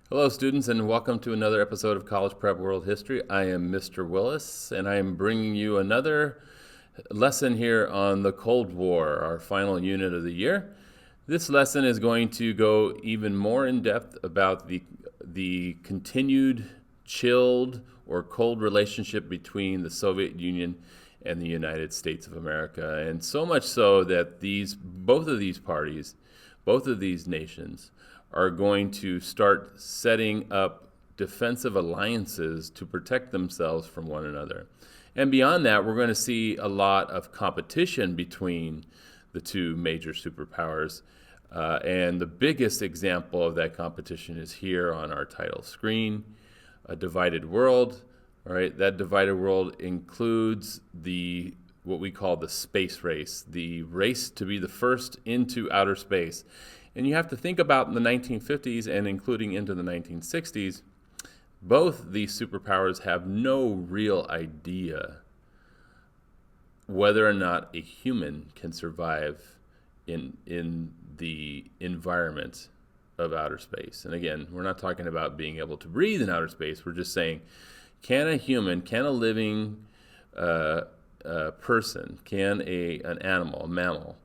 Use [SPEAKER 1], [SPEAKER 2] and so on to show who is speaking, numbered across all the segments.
[SPEAKER 1] Hello, students, and welcome to another episode of College Prep World History. I am Mr. Willis, and I am bringing you another lesson here on the Cold War, our final unit of the year. This lesson is going to go even more in depth about the continued chilled or cold relationship between the Soviet Union and the United States of America, and so much so that both of these parties, both of these nations, are going to start setting up defensive alliances to protect themselves from one another. And beyond that, we're going to see a lot of competition between the two major superpowers. And the biggest example of that competition is here on our title screen, a divided world. All right, that divided world includes what we call the space race, the race to be the first into outer space. And you have to think about in the 1950s and including into the 1960s, both these superpowers have no real idea whether or not a human can survive in the environment of outer space. And again, we're not talking about being able to breathe in outer space. We're just saying, can a living person, can an animal, a mammal,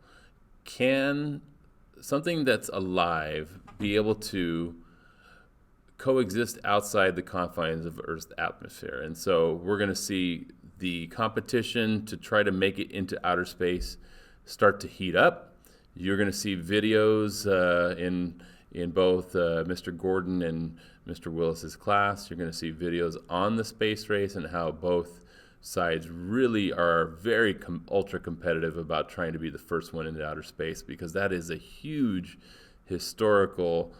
[SPEAKER 1] can something that's alive be able to coexist outside the confines of Earth's atmosphere? And so we're going to see the competition to try to make it into outer space start to heat up. You're going to see videos in both Mr. Gordon and Mr. Willis's class. You're going to see videos on the space race and how both sides really are very ultra competitive about trying to be the first one into outer space, because that is a huge historical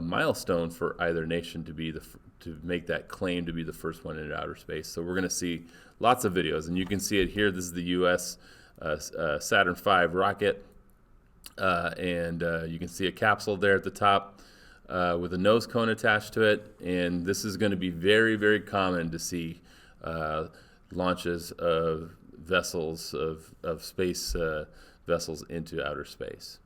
[SPEAKER 1] milestone for either nation to make that claim to be the first one into outer space. So we're going to see lots of videos, and you can see it here. This is the U.S. Saturn V rocket, and you can see a capsule there at the top with a nose cone attached to it, and this is going to be very, very common to see launches of vessels, of space vessels into outer space.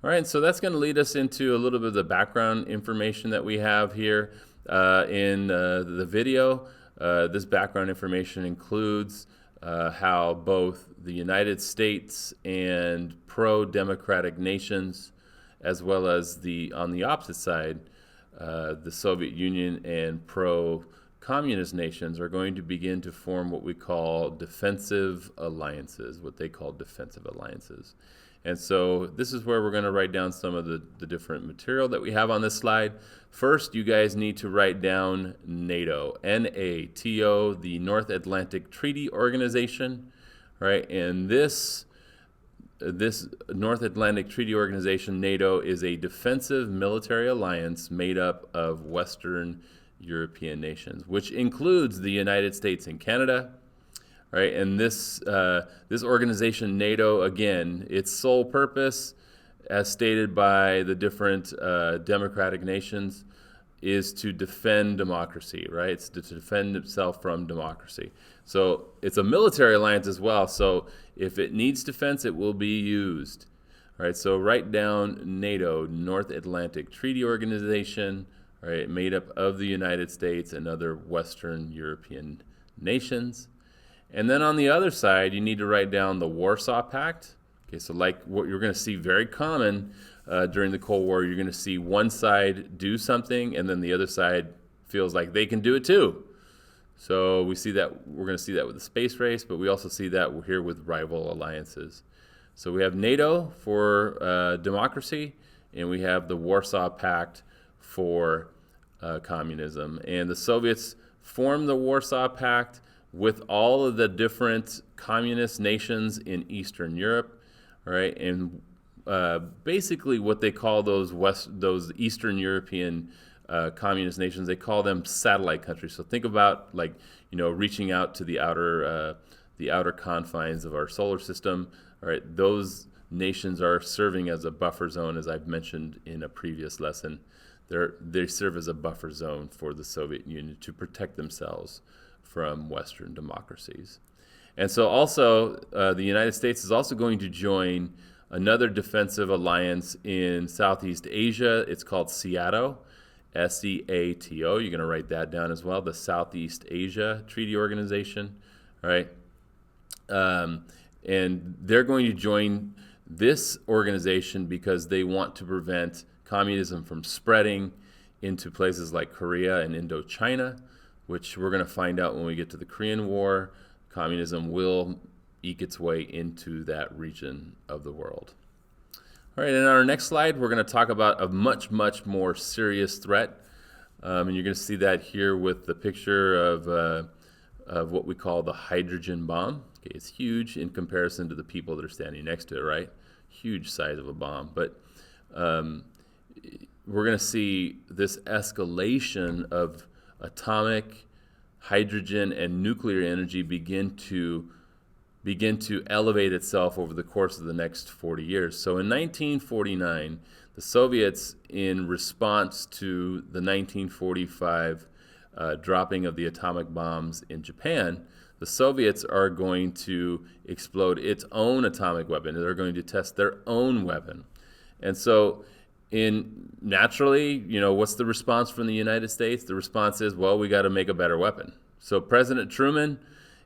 [SPEAKER 1] All right, so that's going to lead us into a little bit of the background information that we have here in the video. This background information includes how both the United States and pro-democratic nations, as well as on the opposite side, the Soviet Union and pro-communist nations are going to begin to form what we call defensive alliances, what they call defensive alliances. And so this is where we're going to write down some of the different material that we have on this slide. First, you guys need to write down NATO, NATO, the North Atlantic Treaty Organization, right? And this North Atlantic Treaty Organization, NATO, is a defensive military alliance made up of Western European nations, which includes the United States and Canada, right? And this organization, NATO, again, its sole purpose, as stated by the different democratic nations, is to defend democracy, right? It's to defend itself from democracy. So it's a military alliance as well. So if it needs defense, it will be used. All right, so write down NATO, North Atlantic Treaty Organization, right, made up of the United States and other Western European nations. And then on the other side, you need to write down the Warsaw Pact. Okay, so like what you're going to see very common during the Cold War, you're going to see one side do something, and then the other side feels like they can do it too. So we're going to see that with the space race, but we also see that here with rival alliances. So we have NATO for democracy, and we have the Warsaw Pact for communism. And the Soviets formed the Warsaw Pact with all of the different communist nations in Eastern Europe, right? And basically what they call those Eastern European communist nations, they call them satellite countries. So think about reaching out to the outer confines of our solar system. All right, those nations are serving as a buffer zone, as I've mentioned in a previous lesson. They serve as a buffer zone for the Soviet Union to protect themselves from Western democracies. And so also the United States is also going to join another defensive alliance in Southeast Asia. It's called SEATO. SEATO. You're going to write that down as well. The Southeast Asia Treaty Organization. All right. And they're going to join this organization because they want to prevent communism from spreading into places like Korea and Indochina, which we're going to find out when we get to the Korean War. Communism will eke its way into that region of the world. All right, and on our next slide, we're going to talk about a much, much more serious threat. And you're going to see that here with the picture of what we call the hydrogen bomb. Okay, it's huge in comparison to the people that are standing next to it, right? Huge size of a bomb. But we're going to see this escalation of atomic, hydrogen, and nuclear energy begin to elevate itself over the course of the next 40 years. So in 1949, the Soviets, in response to the 1945 dropping of the atomic bombs in Japan, the Soviets are going to explode its own atomic weapon. They're going to test their own weapon. And so naturally, what's the response from the United States? The response is, well, we got to make a better weapon. So President Truman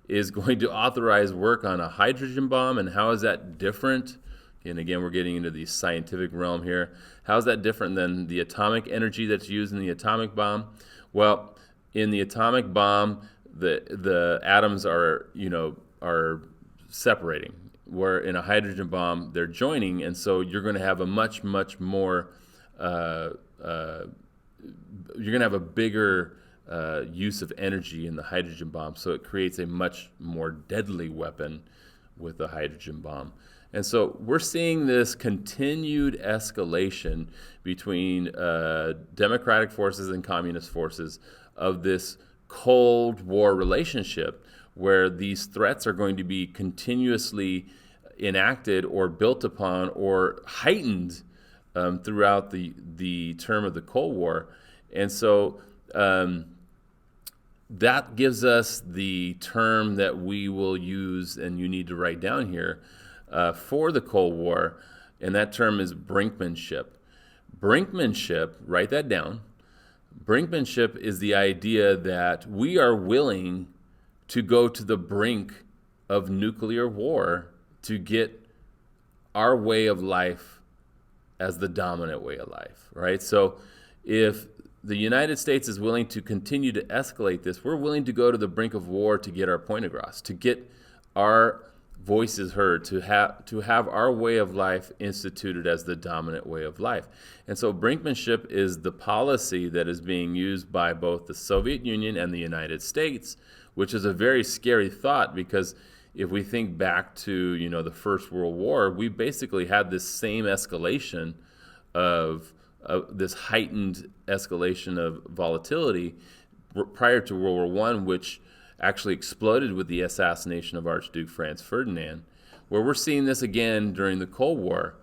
[SPEAKER 1] is going to authorize work on a hydrogen bomb. And how is that different? And again, we're getting into the scientific realm here. How is that different than the atomic energy that's used in the atomic bomb? Well, in the atomic bomb, the atoms are separating. Where in a hydrogen bomb, they're joining, and so you're going to have a much, much more you're going to have a bigger use of energy in the hydrogen bomb, so it creates a much more deadly weapon with the hydrogen bomb. And so we're seeing this continued escalation between democratic forces and communist forces of this Cold War relationship, where these threats are going to be continuously enacted or built upon or heightened throughout the term of the Cold War. And so that gives us the term that we will use, and you need to write down here, for the Cold War, and that term is brinkmanship. Brinkmanship, write that down. Brinkmanship is the idea that we are willing to go to the brink of nuclear war to get our way of life as the dominant way of life, right? So if the United States is willing to continue to escalate this, we're willing to go to the brink of war to get our point across, to get our voices heard, to have our way of life instituted as the dominant way of life. And so brinkmanship is the policy that is being used by both the Soviet Union and the United States, which is a very scary thought, because if we think back to the First World War, we basically had this same escalation of this heightened escalation of volatility prior to World War I, which actually exploded with the assassination of Archduke Franz Ferdinand, where we're seeing this again during the Cold War,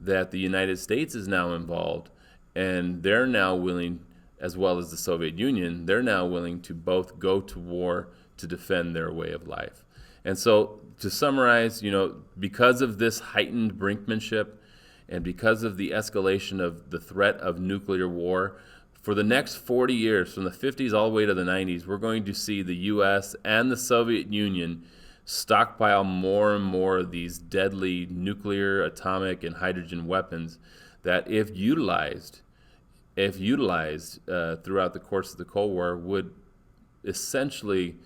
[SPEAKER 1] that the United States is now involved, and they're now willing, as well as the Soviet Union, they're now willing to both go to war to defend their way of life. And so to summarize, because of this heightened brinkmanship and because of the escalation of the threat of nuclear war, for the next 40 years, from the 50s all the way to the 90s, we're going to see the U.S. and the Soviet Union stockpile more and more of these deadly nuclear, atomic, and hydrogen weapons that, if utilized throughout the course of the Cold War, would essentially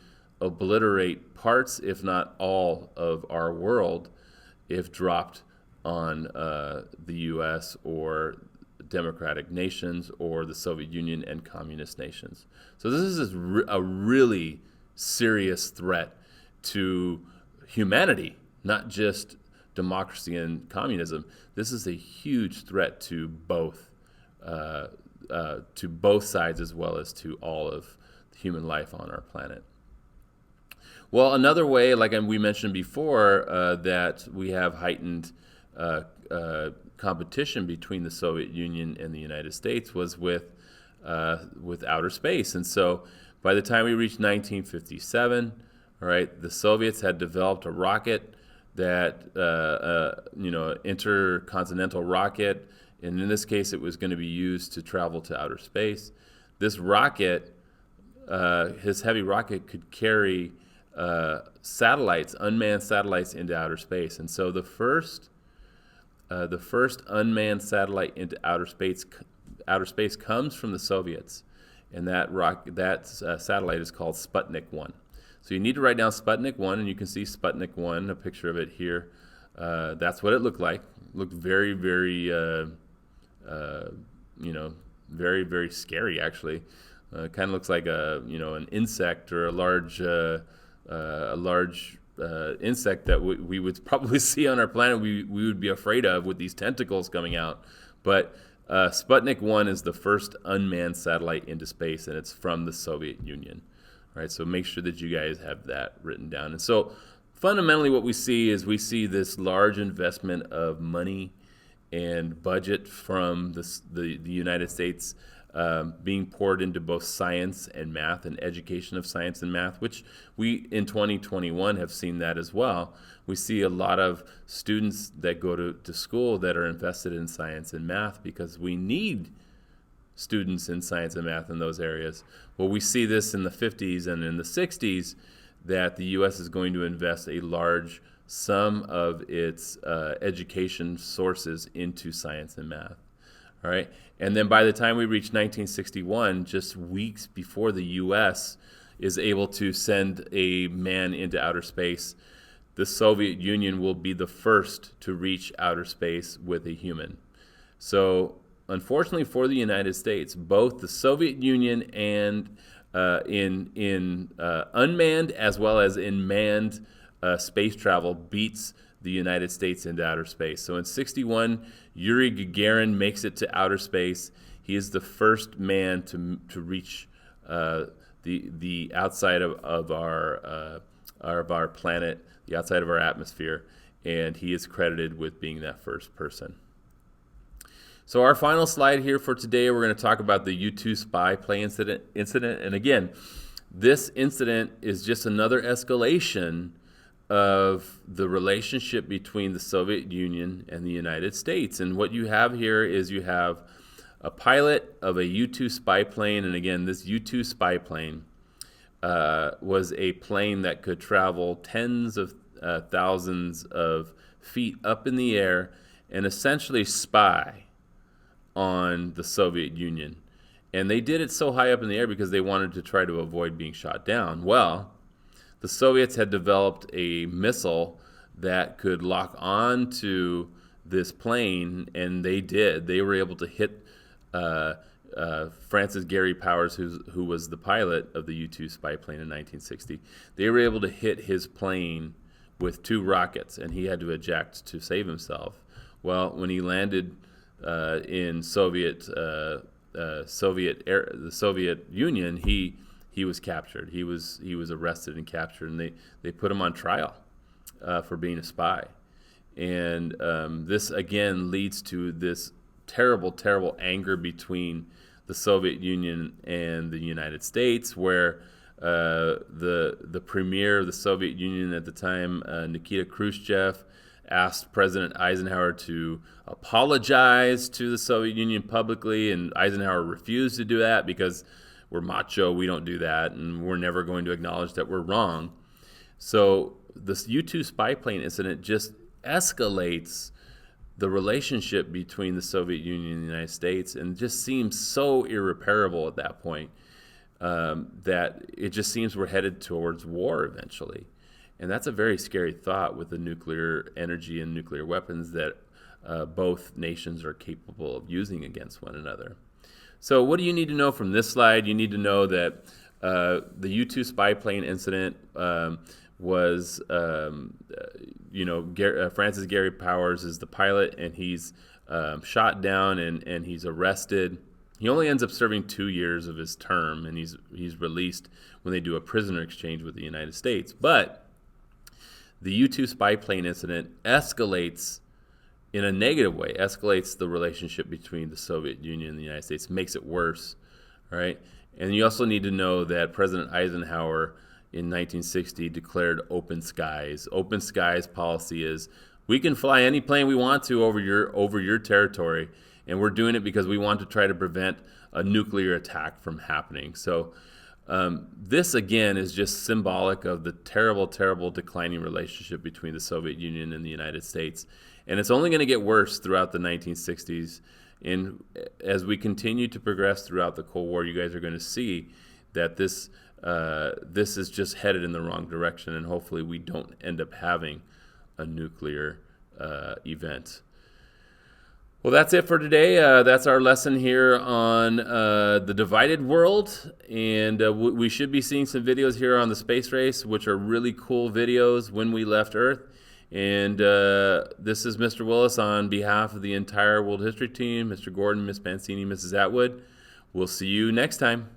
[SPEAKER 1] obliterate parts, if not all, of our world if dropped on the U.S. or democratic nations or the Soviet Union and communist nations. So this is a really serious threat to humanity, not just democracy and communism. This is a huge threat to both sides, as well as to all of human life on our planet. Well, another way, like we mentioned before, that we have heightened competition between the Soviet Union and the United States was with outer space. And so by the time we reached 1957, all right, the Soviets had developed a rocket that, intercontinental rocket and in this case, it was going to be used to travel to outer space. This rocket, his heavy rocket, could carry satellites, unmanned satellites, into outer space. And so the first unmanned satellite into outer space comes from the Soviets, and that satellite is called Sputnik 1. So you need to write down Sputnik 1, and you can see Sputnik 1, a picture of it here. That's what it looked like. It looked very, very, very, very scary, actually. Kind of looks like an insect, or a large insect that we would probably see on our planet. We would be afraid of, with these tentacles coming out. But Sputnik 1 is the first unmanned satellite into space, and it's from the Soviet Union. All right, so make sure that you guys have that written down. And so fundamentally what we see is this large investment of money and budget from the United States being poured into both science and math, and education of science and math, which we in 2021 have seen that as well. We see a lot of students that go to school that are invested in science and math because we need students in science and math in those areas. Well, we see this in the 50s and in the 60s, that the U.S. is going to invest a large sum of its education sources into science and math. All right, and then by the time we reach 1961, just weeks before the U.S. is able to send a man into outer space, the Soviet Union will be the first to reach outer space with a human. So unfortunately for the United States, both the Soviet Union and in unmanned as well as in manned space travel beats the United States into outer space. So in 61, Yuri Gagarin makes it to outer space. He is the first man to reach the outside of our planet, the outside of our atmosphere, and he is credited with being that first person. So our final slide here for today, we're going to talk about the U-2 spy plane incident. And again, this incident is just another escalation of the relationship between the Soviet Union and the United States. And what you have here is you have a pilot of a U-2 spy plane. And again, this U-2 spy plane was a plane that could travel tens of thousands of feet up in the air and essentially spy on the Soviet Union. And they did it so high up in the air because they wanted to try to avoid being shot down. Well, the Soviets had developed a missile that could lock on to this plane, and they did. They were able to hit Francis Gary Powers, who was the pilot of the U-2 spy plane in 1960. They were able to hit his plane with 2 rockets, and he had to eject to save himself. Well, when he landed in the Soviet Union, he was captured. He was arrested and captured, and they put him on trial for being a spy. And this again leads to this terrible, terrible anger between the Soviet Union and the United States, where the premier of the Soviet Union at the time, Nikita Khrushchev, asked President Eisenhower to apologize to the Soviet Union publicly, and Eisenhower refused to do that because we're macho, we don't do that, and we're never going to acknowledge that we're wrong. So this U-2 spy plane incident just escalates the relationship between the Soviet Union and the United States, and just seems so irreparable at that point that it just seems we're headed towards war eventually. And that's a very scary thought with the nuclear energy and nuclear weapons that both nations are capable of using against one another. So what do you need to know from this slide? You need to know that the U-2 spy plane incident was, Francis Gary Powers is the pilot, and he's shot down and he's arrested. He only ends up serving 2 years of his term, and he's released when they do a prisoner exchange with the United States. But the U-2 spy plane incident escalates in a negative way, escalates the relationship between the Soviet Union and the United States, makes it worse, right? And you also need to know that President Eisenhower in 1960 declared open skies. Open skies policy is we can fly any plane we want to over your territory, and we're doing it because we want to try to prevent a nuclear attack from happening. So this, again, is just symbolic of the terrible, terrible declining relationship between the Soviet Union and the United States. And it's only going to get worse throughout the 1960s. And as we continue to progress throughout the Cold War, you guys are going to see that this is just headed in the wrong direction, and hopefully we don't end up having a nuclear event. Well, that's it for today. That's our lesson here on the divided world, and we should be seeing some videos here on the space race, which are really cool videos when we left Earth. And this is Mr. Willis on behalf of the entire World History team, Mr. Gordon, Miss Pancini, Mrs. Atwood. We'll see you next time.